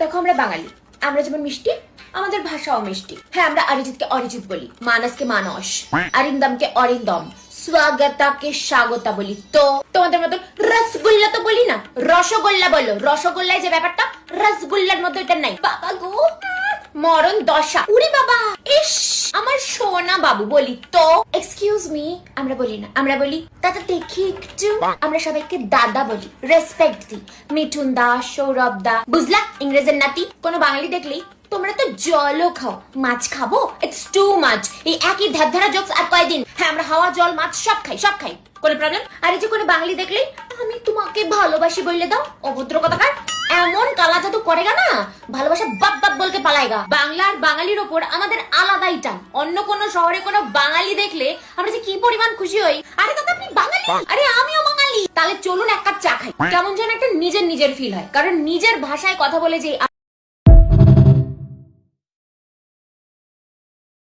দেখো আমরা বাঙালি, আমরা যেমন মিষ্টি আমাদের ভাষাও মিষ্টি। হ্যাঁ, আমরা অরিজিৎকে অরিজিৎ বলি, মানসকে মানস, অরিন্দমকে অরিন্দম, স্বাগতাকে স্বাগতা বলি। তো তোমাদের মতন রসগোল্লা তো বলি না, রসগোল্লা বলো। রসগোল্লায় যে ব্যাপারটা রসগোল্লার মধ্যে এটা নাই। বাবা গো মরণ দশা, উড়ি বাবা, ইস আমার সোনা বাবু বলি তো। এক্সকিউজ মি আমরা বলি না, আমরা বলি দাদা দেখি একটু। আমরা সবাইকে দাদা বলি, রেসপেক্ট দিই। মিঠুন দা, সৌরভ দা, বুঝলা ইংরেজের নাতি। কোনো বাঙালি দেখলেই তোমরা তো জলও খাও, মাছ খাবো ইটস টু মাচ। এই একই ধ্যাধারা জোকস আর কয়দিন। হ্যাঁ আমরা হাওয়া জল মাছ সব খাই, সব খাই, কোনো প্রবলেম। আর এই যে কোনো বাঙালি দেখলেই আমি তোমাকে ভালোবাসি বললে দাও, অভদ্র কথাকার। এমন কালা জাদু করেগা না, ভালোবাসা বাপ বাপ বলকে পালাইগা। বাংলার বাঙালির ওপর আমাদের আলাদাই টান। অন্য কোন শহরে কোনো বাঙালি দেখলে আমরা যে কি পরিমাণ খুশি হই। আরে দাদা আপনি বাঙালি, আরে আমিও বাঙালি, তাহলে চলুন এক কাপ চা খাই। কেমন যেন একটা নিজের নিজের ফিল হয়, কারণ নিজের ভাষায় কথা বলে যে